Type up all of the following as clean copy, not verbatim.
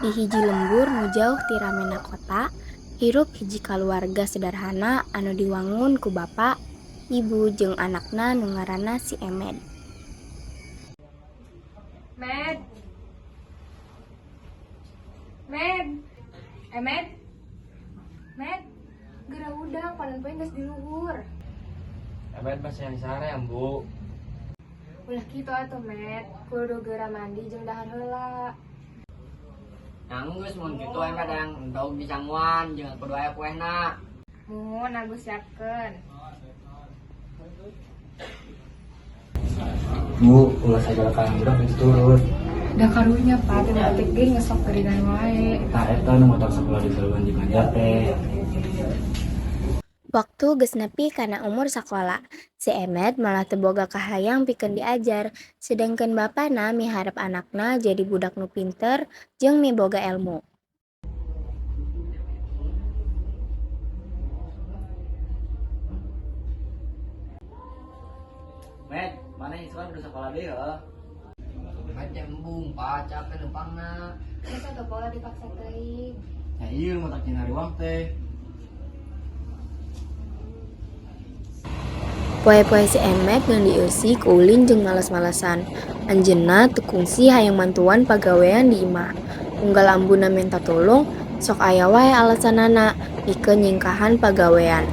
Di hiji lembur nu jauh ti ramena kota, hirup hiji kaluarga sederhana anu diwangun ku bapak, ibu jeung anakna nu ngaranna si Emed. Med, Med, Med, Med, geura udang panen poe geus di luhur. Emet masih yang sare ya, Bu. Ulah kitu atuh Med, kudu geura mandi jeung dahar heula. Yang geus mun kitu Emet yang daug dicangguan jeung kudu aya kuehna. Mun Agus siapkeun. Bu, ulah sagala kalian budak itu turun. Da karunya Pak, teh batik ge ngesok geuringan wae. Nah, eta nu motor sekolah di Saluan di Manja teh. Waktu geus nepi kana umur sakola, si Emed malah teu boga kahayang pikeun diajar, sedangkan bapana miharep anakna jadi budak nu pinter jeung miboga ilmu. Met, mana yang sekolah udah sekolah deui heuh? Met embung, Pak, capek lempangna. Geus atuh pola dipaksa teuing. Ya ieu mah tak nyari uang teh. Poe-poe si Emed ngan dieusi ku ulin jeung males-malesan. Anjeunna teu kungsi hayang mantuan pagawean di imah. Unggal ambuna minta tulung, sok aya wae alesanana pikeun nyingkahan pagawean.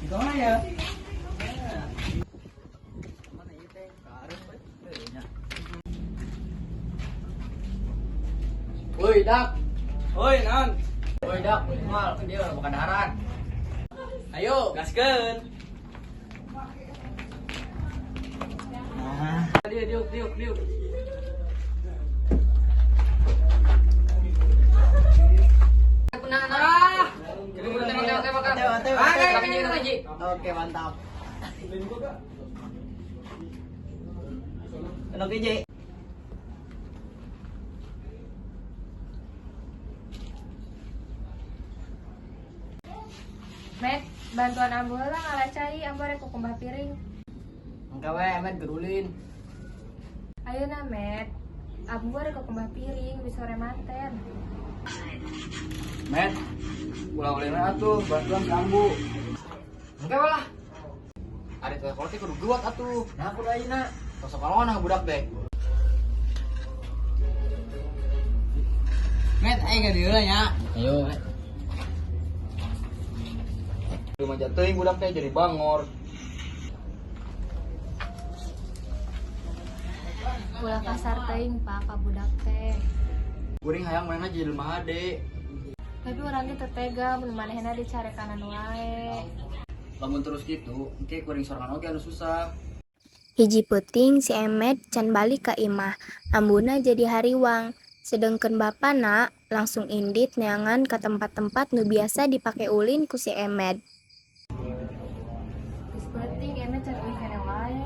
Gimana ya? Woi, Dak. Woi, non. Woi, Dak, mal dia udah bukan daharan. Ayo, gaskeun. Diuk. Kunangan arah. Jadi udah tembak. Kami lagi. Oke, mantap. Kenapa J? Med, bantuan ambu heula ngalacai ambu rek ku kumbah piring. Engke we Emet gerulin. Ayeuna Med, ambu rek ku kumbah piring di sore manten. Met, ulah-ulin atuh bantuan ka Ambu. Engke we lah. Ari teh kolot kudu guat atuh. Nah kudu ayeuna. Tos kalona budak deh. Met, aing ka dieu nya. Ayo, Met. Rumah jatuhin budak teh jadi bangor. Ulah kasar teuing Pak ka budak teh. Kuring hayang mainna jadi lemah ade. Tapi urang ge teu tega mun manehna dicarekanan wae. Lamun terus gitu, engke kuring sorangan oge anu susah. Hiji peuting si Emed can balik ka imah, ambuna jadi hariwang. Sedengkeun bapana langsung indit neangan ka tempat-tempat nu biasa dipake ulin ku si Emed. Geus penting enak can euy kene wae.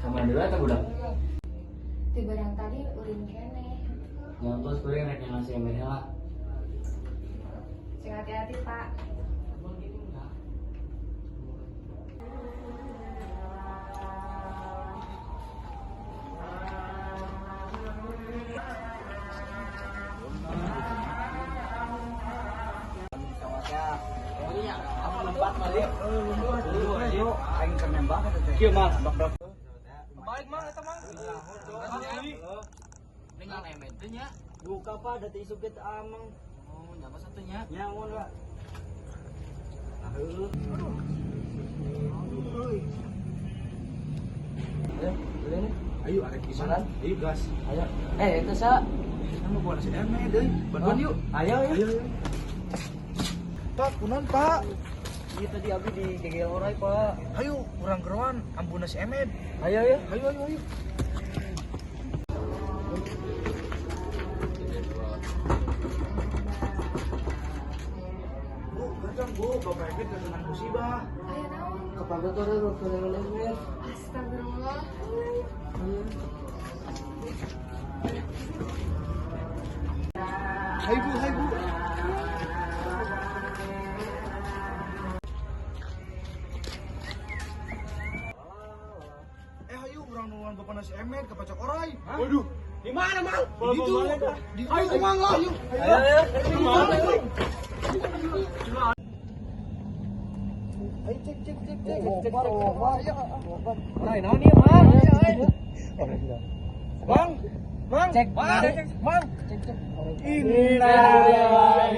Sama dulu eta budak. Ti barang tadi ulin kene. Nyontos kuring rek ngasih Emed heula. Sing hati-hati Pak. Kieu mah, bak. Balik mah eta mah. Dengan Emet teh nya. Buka pa da teh isuk teh amang. Oh, nyapa satunya. Nyamun wa. Ayo arek kisaran. Ayo gas. Ayo. Itu sa. Kamu buat si Emed deui. Bantuan yuk. Ayo. Pak, kunaon, Pak? Ieu tadi abdi di gegel orai, Pak. Ayo, urang geroan ambuna si Emed. Ayo ya. Ayo. Bu, Bapak Emed kena musibah. Ayo naon? kepala tuh oleh-oleh. Astagfirullah. Hai Bu. Ayo orang nungguan bapak nasi emet ke pacak orai. Waduh, di mana Mang? Itu. Ayo ke Mang lah. Ayo. Ayo cek. Orai, naon ieu Mang? Mang. Cek. Mang. Cek. Ini Mang,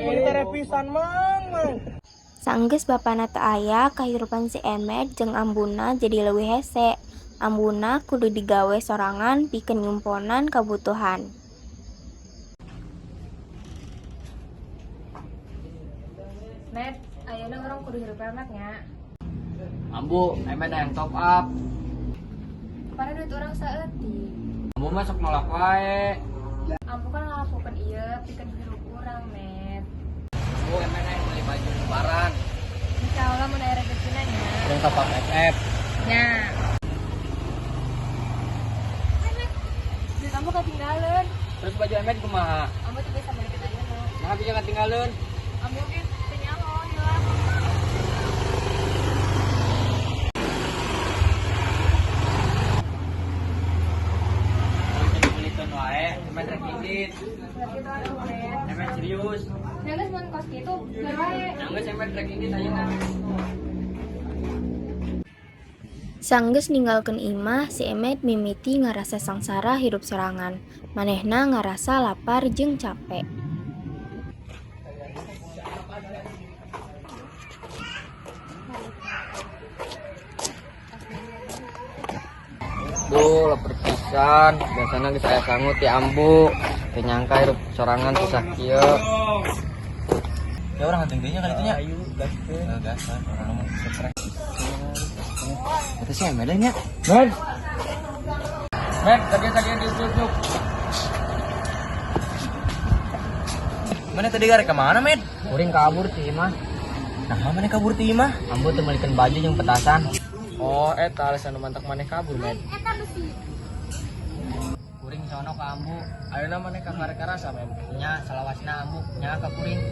ini repisan Mang. Sanggeus bapana teu aya, kahirupan si Emet jeung ambuna jadi leuwih hese. Ambuna kudu digawe sorangan pikeun nyumponan kabutuhan. Met, ayeuna orang kudu hirup Emet nya. Ambu, Emet yang top up. Pada duit orang saeutik. Ambu mah sok nolak wae. Ambu kan ngalakukan ieu pikeun hirup urang, Met. Ambu Emet yang beli baju lebaran. Insyaallah mun aya rezekina nya. Yang top up FF. Nya. Duit ambu ketinggalan. Terus baju Emet kumaha? Ambu teu bisa balik ke ayeuna. Nah, bisa ketinggalan. Ambu ge teu nyaho hilang. Beli-belikan wae, Emet rek indit. Berarti itu atuh, Met. Emet serius. Nangis mun kos kitu, biar wae. Nangis Emet rek indit ayeuna. Sanggeus ninggalkeun imah, si Emet mimiti ngarasa sangsara hirup sorangan. Manehna ngarasa lapar jeung capek. Duh, lapar pisan. Biasana geus aya sangut ti Ambu. Teu nyangka hirup sorangan susah kieu. Ya orang henteu-henteunya kali itunya. Ayo, gaskeun. Gaskeun orang mah stres. Itu sih medenya. Med, tadi diusuk. Mana tadi gara kemana, Med? Kuring kabur ti imah. Nah, mana kabur ti imah? Ambu teu meulikeun baju jeung petasan. Oh, eta alasan mantak maneh kabur, Med. Kuring sono ka Ambu. Ayeuna maneh ka karasa, Med. Nya salawasna Ambu, nya ka kuring.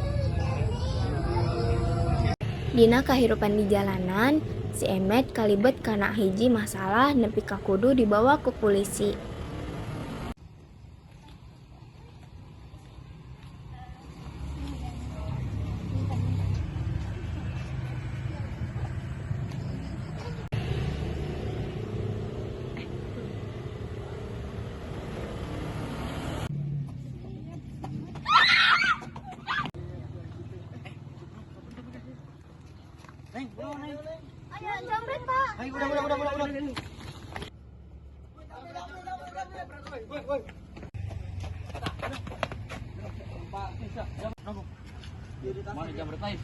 Dina kahirupan di jalanan, si Emet kalibet kana hiji masalah nepi ka kudu dibawa ke polisi. Ayo udah. Mana jam berapa ya?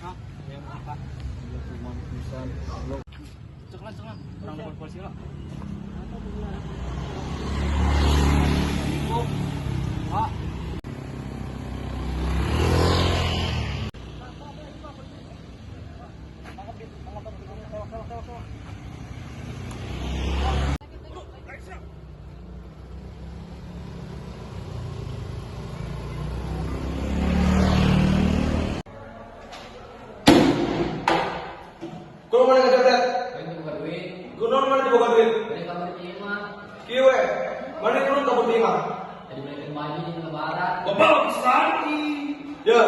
Ceklan. Orang nomor polisi lah. Pak. Kalau mana kecoret? Ini bukan duit. Gunung mana dibuka duit? Ini kabar terima. Kiwe, mana gunung kamu terima? Jadi belikan baju di lebaran. Bapak Sari. Ya.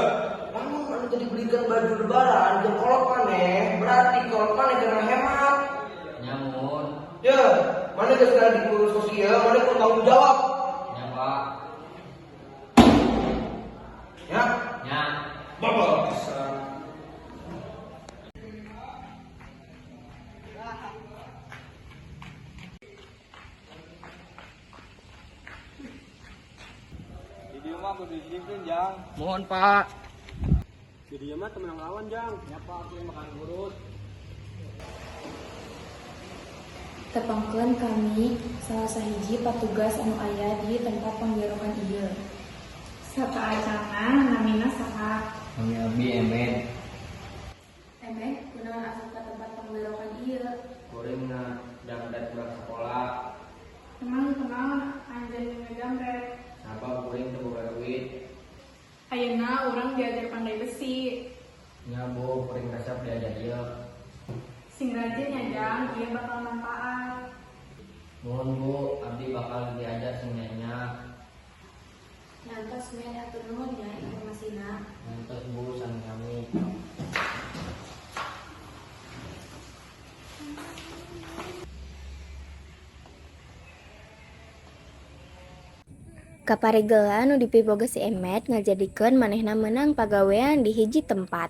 Kamu mana tadi belikan baju lebaran dan kolok maneh, berarti kolok maneh kena hemat. Nyamun. Ya, mana ke sekarang diurus sosial, mana perlu tanggung jawab. Ya Pak. Ya. Ya. Bapak Sari. Video mah kudu disiplin, Jang. Mohon Pak. Video mah temen lawan, Jang. Ya Pak, aku yang makan urut. Tepangkeun kami salah sahiji patugas anu aya di tempat penggerokan ieu. Sakaacana namina saha? Kami Abi Emet. Emet, kunaon asup ka tempat penggerokan ieu? Kuring jam dari pulang sekolah. Emang kenal anjing ngejamret. Sabab kuring teu boga duit. Ayeuna urang diajar pandai besi. Nya Bu, kuring resep diajar ieu. Sing rajin ya Jang, ieu bakal manfaat. Nuhun Bu, abdi bakal diajar sing nyanyak. Ngantos men atur nuhun ya informasina. Ngantos Bu sang kami. Kaparegelan nu dipiboga si Emet ngajadikeun manehna meunang pagawean di hiji tempat.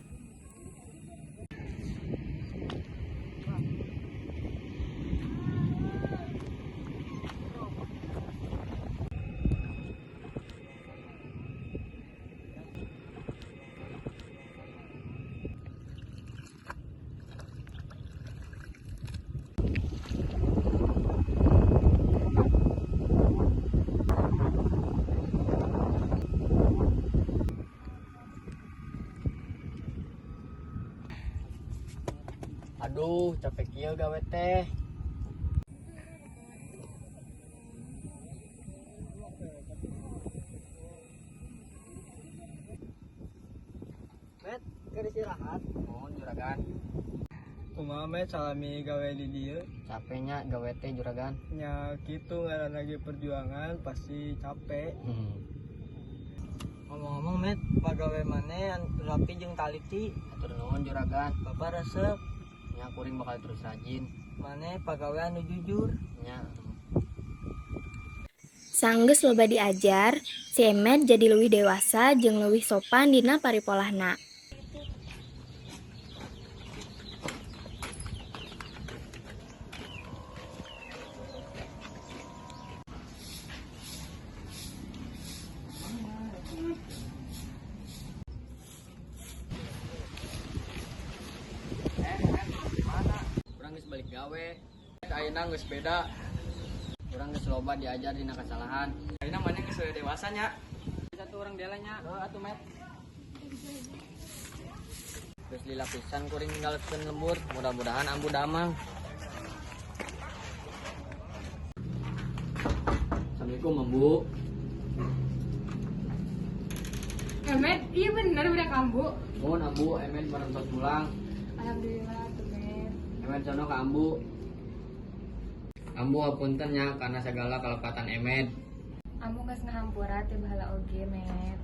Aduh, capek ieu gawe teh. Met, keur istirahat. Nuhun juragan. Kumaha Met salami gawe di dieu? Capeknya gawe teh juragan. Nya kitu ngaran lagi perjuangan pasti capek. Ngomong-ngomong Met, pagawe maneh rapi jeung taliti. Atur nuhun juragan. Bapak resep, Nya kuring bakal terus rajin. maneh pagawe anu jujur. Nya Sanggeus loba diajar, si Emet jadi leuwih dewasa jeung leuwih sopan dina paripolahna. urang geus balik gawe. Ayeuna geus beda. Urang geus loba diajar dina kasalahan. Ayeuna maneh geus dewasa nya. Satu orang delanya. Atuh Met. Geus lila pisan kuring ninggalkeun lembur. Mudah-mudahan ambu damang. Assalamualaikum Ambu. Emet, iya bener udah kambu. Nuhun Ambu, Emet bareng tos pulang. Alhamdulillah tuh Met. Emet sono ka Ambu. Ambu hapunten nya karena segala kalepatan Emet. Ambu geus ngahampura teh bahala oge Met.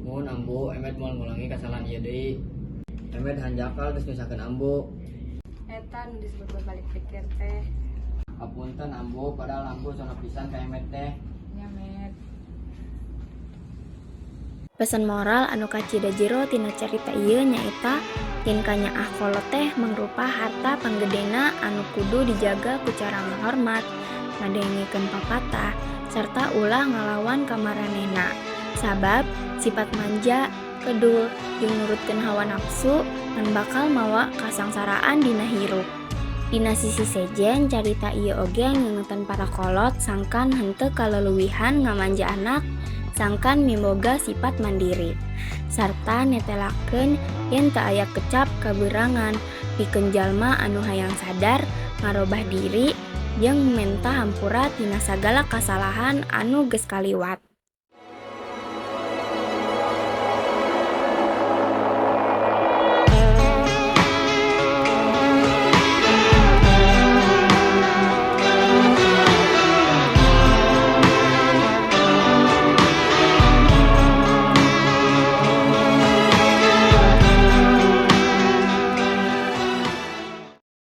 Nuhun Ambu, Emet moal ngulangi kasalahan ieu deui. Emet hanjakal geus nyusakeun Ambu. Eta nu disebut balik pikir teh. Hapunten Ambu, padahal Ambu sono pisan ka Emet teh. Nya Met. Pesan moral anu kacida jero tina carita ieu nyaeta yen kanyaah kolot teh mangrupa harta panggedena anu kudu dijaga ku cara ngahormat, ngadengikeun papatah, sarta ulah ngalawan kamaranehna. Sabab sifat manja, kedul, jeung nurutkeun hawa nafsu ngan bakal mawa kasangsaraan dina hirup. Dina sisi sejen carita ieu oge ngingetan para kolot sangkan henteu kaleuwihan ngamanja anak, sangkan miboga sifat mandiri, sarta netelakeun yen teu aya kecap kaberangan pikeun jalma anu hayang sadar ngarobah diri jeung menta hampura tina sagala kasalahan anu geus kaliwat.